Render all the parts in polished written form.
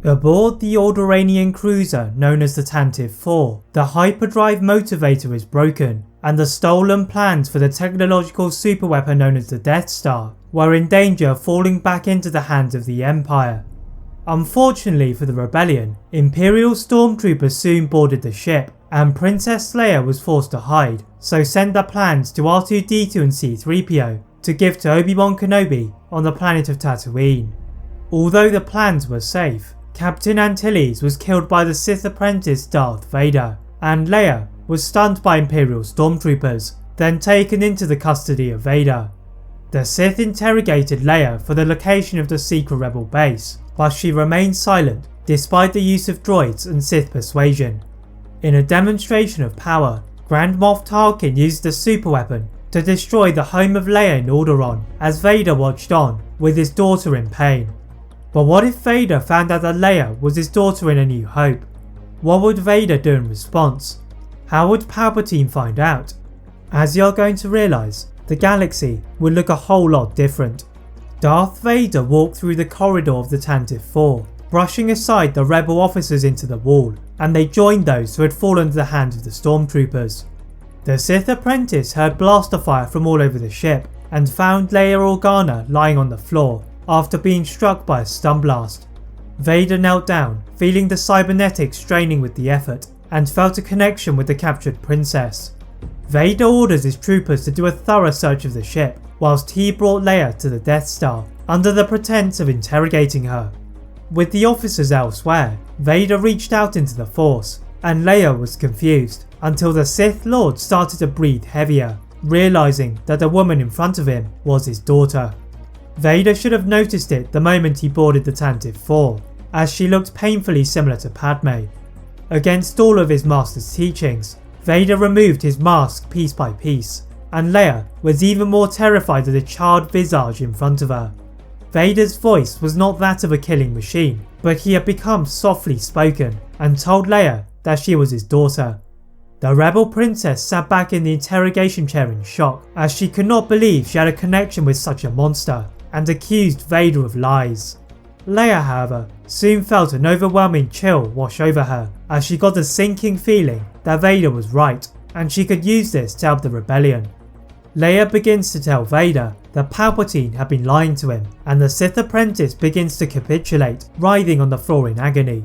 Aboard the Alderaanian cruiser known as the Tantive IV, the hyperdrive motivator is broken, and the stolen plans for the technological superweapon known as the Death Star were in danger of falling back into the hands of the Empire. Unfortunately for the rebellion, Imperial Stormtroopers soon boarded the ship, and Princess Leia was forced to hide, so sent the plans to R2-D2 and C3P0 to give to Obi-Wan Kenobi on the planet of Tatooine. Although the plans were safe, Captain Antilles was killed by the Sith apprentice Darth Vader, and Leia was stunned by Imperial Stormtroopers, then taken into the custody of Vader. The Sith interrogated Leia for the location of the secret rebel base, but she remained silent despite the use of droids and Sith persuasion. In a demonstration of power, Grand Moff Tarkin used the superweapon to destroy the home of Leia in Alderaan as Vader watched on, with his daughter in pain. But what if Vader found out that Leia was his daughter in A New Hope? What would Vader do in response? How would Palpatine find out? As you're going to realise, the galaxy would look a whole lot different. Darth Vader walked through the corridor of the Tantive IV, brushing aside the rebel officers into the wall, and they joined those who had fallen into the hands of the stormtroopers. The Sith apprentice heard blaster fire from all over the ship and found Leia Organa lying on the floor after being struck by a stun blast. Vader knelt down, feeling the cybernetics straining with the effort, and felt a connection with the captured princess. Vader orders his troopers to do a thorough search of the ship, whilst he brought Leia to the Death Star under the pretense of interrogating her. With the officers elsewhere, Vader reached out into the Force, and Leia was confused until the Sith Lord started to breathe heavier, realising that the woman in front of him was his daughter. Vader should have noticed it the moment he boarded the Tantive IV, as she looked painfully similar to Padme. Against all of his master's teachings, Vader removed his mask piece by piece, and Leia was even more terrified of the charred visage in front of her. Vader's voice was not that of a killing machine, but he had become softly spoken and told Leia that she was his daughter. The rebel princess sat back in the interrogation chair in shock, as she could not believe she had a connection with such a monster, and accused Vader of lies. Leia, however, soon felt an overwhelming chill wash over her, as she got a sinking feeling that Vader was right, and she could use this to help the rebellion. Leia begins to tell Vader that Palpatine had been lying to him, and the Sith apprentice begins to capitulate, writhing on the floor in agony.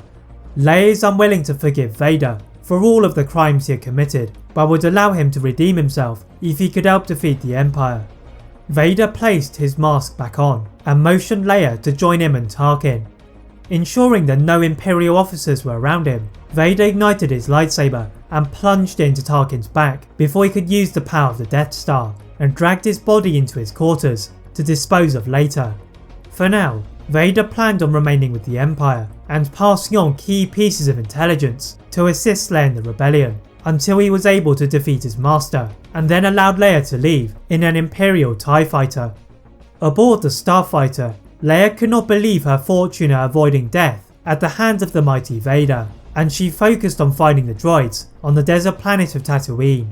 Leia is unwilling to forgive Vader for all of the crimes he had committed, but would allow him to redeem himself if he could help defeat the Empire. Vader placed his mask back on and motioned Leia to join him and Tarkin. Ensuring that no Imperial officers were around him, Vader ignited his lightsaber and plunged into Tarkin's back before he could use the power of the Death Star, and dragged his body into his quarters to dispose of later. For now, Vader planned on remaining with the Empire and passing on key pieces of intelligence to assist Leia in the rebellion, until he was able to defeat his master, and then allowed Leia to leave in an Imperial TIE fighter. Aboard the starfighter, Leia could not believe her fortune at avoiding death at the hands of the mighty Vader, and she focused on finding the droids on the desert planet of Tatooine.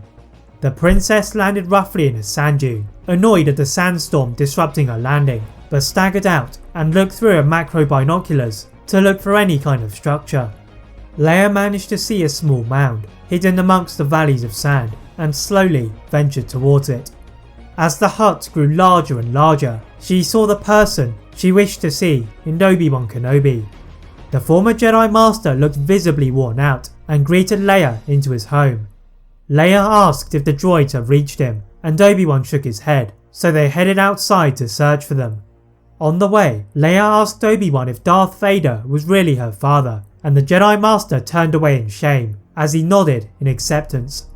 The princess landed roughly in a sand dune, annoyed at the sandstorm disrupting her landing, but staggered out and looked through her macro binoculars to look for any kind of structure. Leia managed to see a small mound hidden amongst the valleys of sand, and slowly ventured towards it. As the hut grew larger and larger, she saw the person she wished to see in Obi-Wan Kenobi. The former Jedi Master looked visibly worn out and greeted Leia into his home. Leia asked if the droids had reached him, and Obi-Wan shook his head, so they headed outside to search for them. On the way, Leia asked Obi-Wan if Darth Vader was really her father, and the Jedi Master turned away in shame as he nodded in acceptance.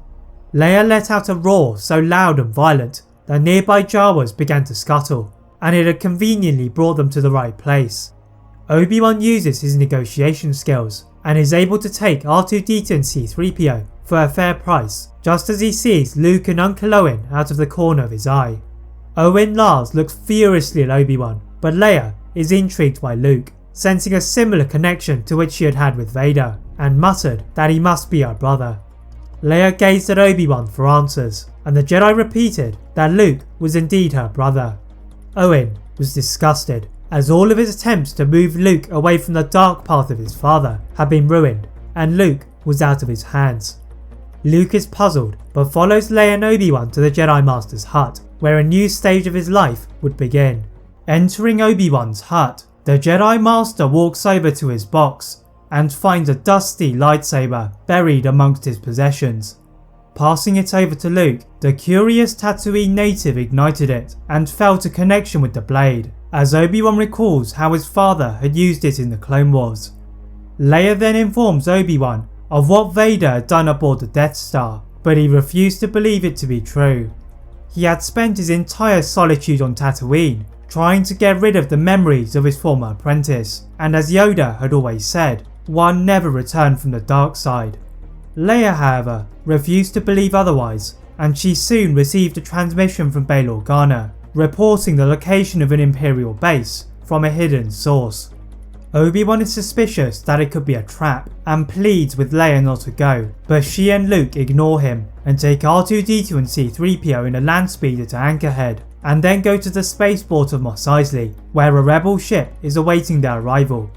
Leia let out a roar so loud and violent that nearby Jawas began to scuttle, and it had conveniently brought them to the right place. Obi-Wan uses his negotiation skills and is able to take R2-D2 and C3PO for a fair price, just as he sees Luke and Uncle Owen out of the corner of his eye. Owen Lars looks furiously at Obi-Wan, but Leia is intrigued by Luke, sensing a similar connection to which she had had with Vader, and muttered that he must be her brother. Leia gazed at Obi-Wan for answers, and the Jedi repeated that Luke was indeed her brother. Owen was disgusted as all of his attempts to move Luke away from the dark path of his father had been ruined, and Luke was out of his hands. Luke is puzzled, but follows Leia and Obi-Wan to the Jedi Master's hut, where a new stage of his life would begin. Entering Obi-Wan's hut, the Jedi Master walks over to his box and finds a dusty lightsaber buried amongst his possessions. Passing it over to Luke, the curious Tatooine native ignited it and felt a connection with the blade, as Obi-Wan recalls how his father had used it in the Clone Wars. Leia then informs Obi-Wan of what Vader had done aboard the Death Star, but he refused to believe it to be true. He had spent his entire solitude on Tatooine, trying to get rid of the memories of his former apprentice, and as Yoda had always said, one never returned from the dark side. Leia, however, refused to believe otherwise, and she soon received a transmission from Bail Organa, reporting the location of an Imperial base from a hidden source. Obi-Wan is suspicious that it could be a trap and pleads with Leia not to go, but she and Luke ignore him and take R2-D2 and C3PO in a land speeder to Anchorhead, and then go to the spaceport of Mos Eisley, where a rebel ship is awaiting their arrival.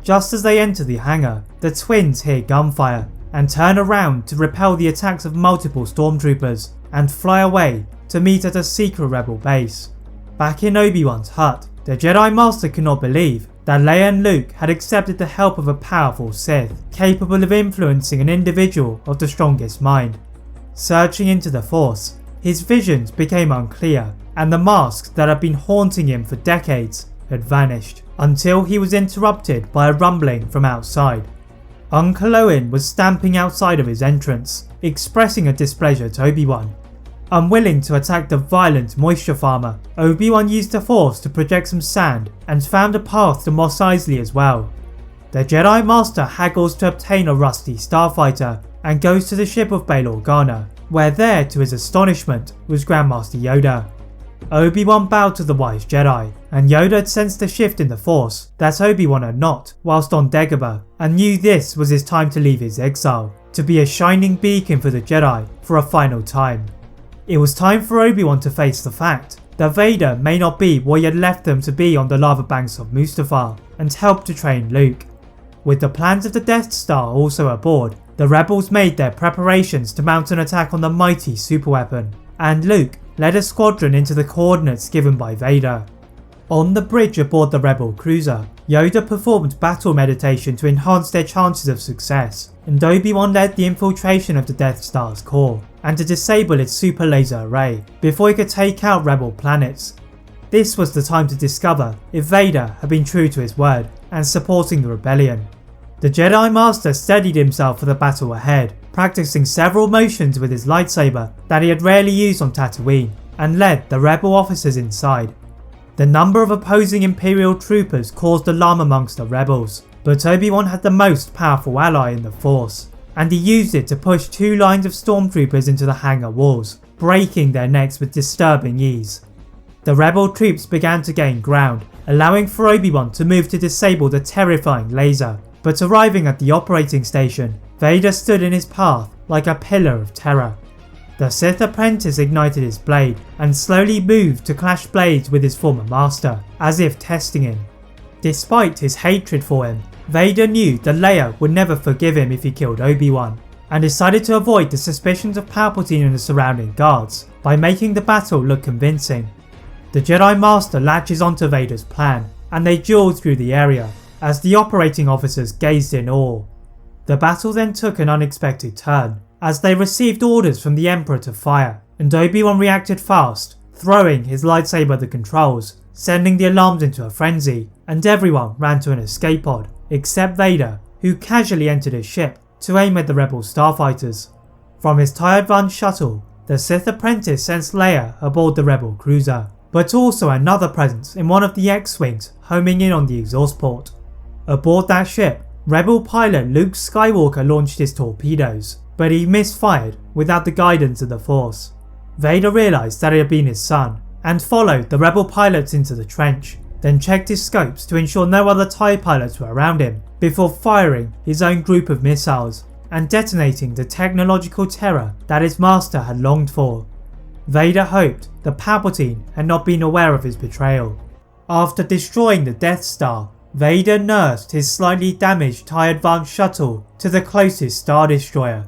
Just as they enter the hangar, the twins hear gunfire and turn around to repel the attacks of multiple stormtroopers and fly away to meet at a secret rebel base. Back in Obi-Wan's hut, the Jedi Master could not believe that Leia and Luke had accepted the help of a powerful Sith, capable of influencing an individual of the strongest mind. Searching into the Force, his visions became unclear, and the masks that had been haunting him for decades had vanished, until he was interrupted by a rumbling from outside. Uncle Owen was stamping outside of his entrance, expressing a displeasure to Obi-Wan. Unwilling to attack the violent moisture farmer, Obi-Wan used the Force to project some sand and found a path to Mos Eisley as well. The Jedi Master haggles to obtain a rusty starfighter and goes to the ship of Bail Organa, where there, to his astonishment, was Grandmaster Yoda. Obi-Wan bowed to the wise Jedi, and Yoda had sensed a shift in the Force that Obi-Wan had not whilst on Dagobah, and knew this was his time to leave his exile, to be a shining beacon for the Jedi for a final time. It was time for Obi-Wan to face the fact that Vader may not be what he had left them to be on the lava banks of Mustafar, and help to train Luke. With the plans of the Death Star also aboard, the rebels made their preparations to mount an attack on the mighty superweapon, and Luke led a squadron into the coordinates given by Vader. On the bridge aboard the rebel cruiser, Yoda performed battle meditation to enhance their chances of success, and Obi-Wan led the infiltration of the Death Star's core, and to disable its super laser array before he could take out rebel planets. This was the time to discover if Vader had been true to his word and supporting the rebellion. The Jedi Master steadied himself for the battle ahead, practicing several motions with his lightsaber that he had rarely used on Tatooine, and led the rebel officers inside. The number of opposing Imperial troopers caused alarm amongst the rebels, but Obi-Wan had the most powerful ally in the Force, and he used it to push two lines of stormtroopers into the hangar walls, breaking their necks with disturbing ease. The rebel troops began to gain ground, allowing for Obi-Wan to move to disable the terrifying laser, but arriving at the operating station, Vader stood in his path like a pillar of terror. The Sith apprentice ignited his blade and slowly moved to clash blades with his former master, as if testing him. Despite his hatred for him, Vader knew that Leia would never forgive him if he killed Obi-Wan, and decided to avoid the suspicions of Palpatine and the surrounding guards by making the battle look convincing. The Jedi Master latches onto Vader's plan, and they dueled through the area, as the operating officers gazed in awe. The battle then took an unexpected turn, as they received orders from the Emperor to fire, and Obi-Wan reacted fast, throwing his lightsaber at the controls, sending the alarms into a frenzy, and everyone ran to an escape pod, except Vader, who casually entered his ship to aim at the rebel starfighters. From his tired run shuttle, the Sith apprentice sensed Leia aboard the rebel cruiser, but also another presence in one of the X-Wings homing in on the exhaust port. Aboard that ship, rebel pilot Luke Skywalker launched his torpedoes, but he misfired without the guidance of the Force. Vader realised that it had been his son, and followed the rebel pilots into the trench, then checked his scopes to ensure no other TIE pilots were around him, before firing his own group of missiles, and detonating the technological terror that his master had longed for. Vader hoped that Palpatine had not been aware of his betrayal. After destroying the Death Star, Vader nursed his slightly damaged TIE Advance shuttle to the closest Star Destroyer.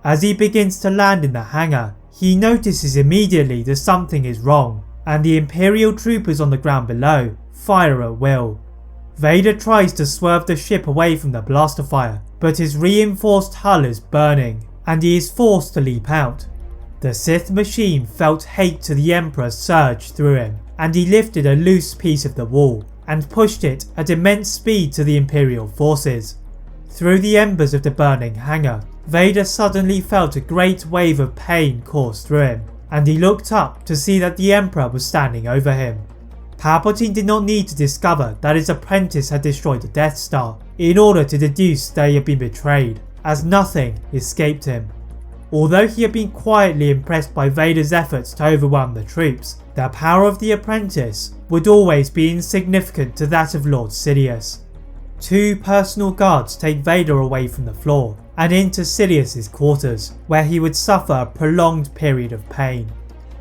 As he begins to land in the hangar, he notices immediately that something is wrong, and the Imperial troopers on the ground below fire at will. Vader tries to swerve the ship away from the blaster fire, but his reinforced hull is burning, and he is forced to leap out. The Sith machine felt hate to the Emperor surge through him, and he lifted a loose piece of the wall and pushed it at immense speed to the Imperial forces. Through the embers of the burning hangar, Vader suddenly felt a great wave of pain course through him, and he looked up to see that the Emperor was standing over him. Palpatine did not need to discover that his apprentice had destroyed the Death Star in order to deduce that he had been betrayed, as nothing escaped him. Although he had been quietly impressed by Vader's efforts to overwhelm the troops, the power of the apprentice would always be insignificant to that of Lord Sidious. 2 personal guards take Vader away from the floor and into Sidious's quarters, where he would suffer a prolonged period of pain.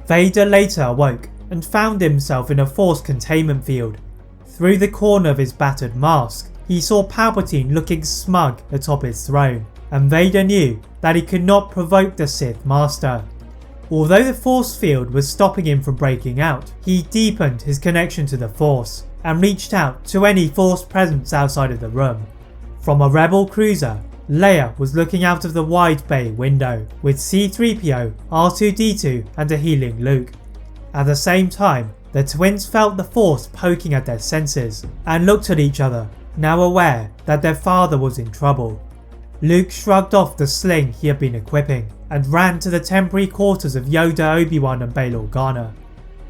Vader later awoke and found himself in a force containment field. Through the corner of his battered mask, he saw Palpatine looking smug atop his throne, and Vader knew that he could not provoke the Sith Master. Although the force field was stopping him from breaking out, he deepened his connection to the Force and reached out to any Force presence outside of the room. From a rebel cruiser, Leia was looking out of the wide bay window with C3PO, R2-D2 and a healing Luke. At the same time, the twins felt the Force poking at their senses and looked at each other, now aware that their father was in trouble. Luke shrugged off the sling he had been equipping and ran to the temporary quarters of Yoda, Obi-Wan and Bail Organa.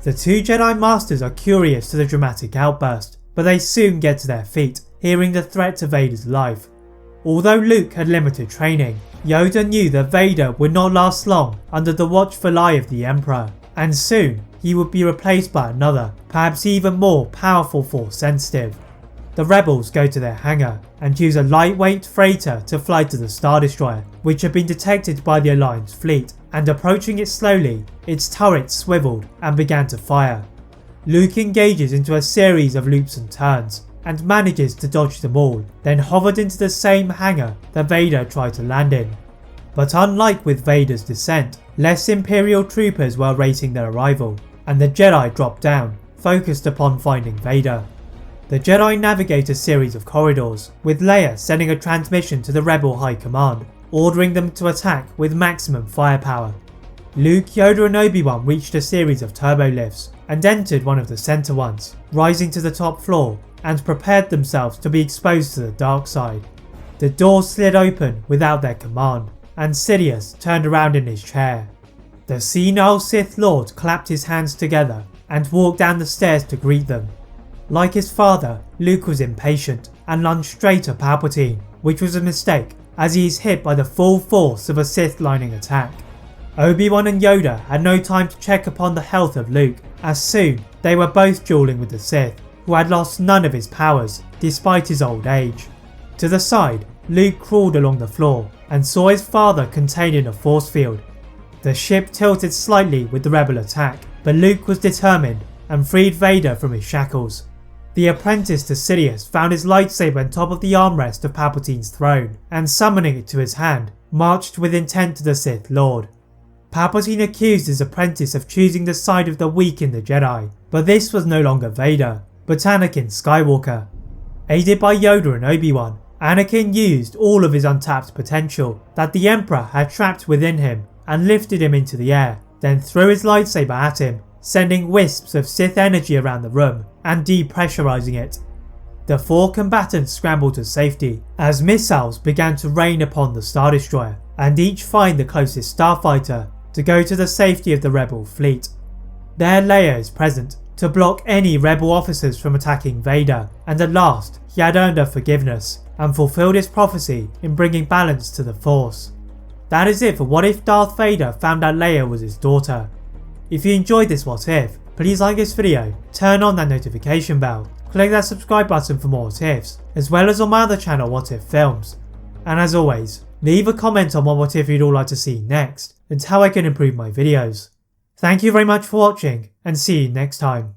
The 2 Jedi Masters are curious to the dramatic outburst, but they soon get to their feet, hearing the threat to Vader's life. Although Luke had limited training, Yoda knew that Vader would not last long under the watchful eye of the Emperor, and soon he would be replaced by another, perhaps even more powerful Force sensitive. The rebels go to their hangar and use a lightweight freighter to fly to the Star Destroyer, which had been detected by the Alliance fleet, and approaching it slowly, its turrets swiveled and began to fire. Luke engages into a series of loops and turns, and manages to dodge them all, then hovered into the same hangar that Vader tried to land in. But unlike with Vader's descent, less Imperial troopers were awaiting their arrival, and the Jedi dropped down, focused upon finding Vader. The Jedi navigate a series of corridors, with Leia sending a transmission to the Rebel High Command, ordering them to attack with maximum firepower. Luke, Yoda and Obi-Wan reached a series of turbo lifts and entered one of the centre ones, rising to the top floor, and prepared themselves to be exposed to the dark side. The doors slid open without their command, and Sidious turned around in his chair. The senile Sith Lord clapped his hands together and walked down the stairs to greet them. Like his father, Luke was impatient and lunged straight at Palpatine, which was a mistake as he is hit by the full force of a Sith lining attack. Obi-Wan and Yoda had no time to check upon the health of Luke, as soon they were both dueling with the Sith, who had lost none of his powers despite his old age. To the side, Luke crawled along the floor and saw his father contained in a force field. The ship tilted slightly with the rebel attack, but Luke was determined and freed Vader from his shackles. The apprentice to Sidious found his lightsaber on top of the armrest of Palpatine's throne, and summoning it to his hand, marched with intent to the Sith Lord. Palpatine accused his apprentice of choosing the side of the weak in the Jedi, but this was no longer Vader, but Anakin Skywalker. Aided by Yoda and Obi-Wan, Anakin used all of his untapped potential that the Emperor had trapped within him and lifted him into the air, then threw his lightsaber at him, sending wisps of Sith energy around the room and depressurizing it. The 4 combatants scrambled to safety as missiles began to rain upon the Star Destroyer, and each find the closest starfighter to go to the safety of the rebel fleet. There Leia is present to block any rebel officers from attacking Vader, and at last he had earned her forgiveness and fulfilled his prophecy in bringing balance to the Force. That is it for What If Darth Vader found out Leia was his daughter. If you enjoyed this What If, please like this video, turn on that notification bell, click that subscribe button for more What Ifs, as well as on my other channel What If Films. And as always, leave a comment on what if you'd all like to see next, and how I can improve my videos. Thank you very much for watching, and see you next time.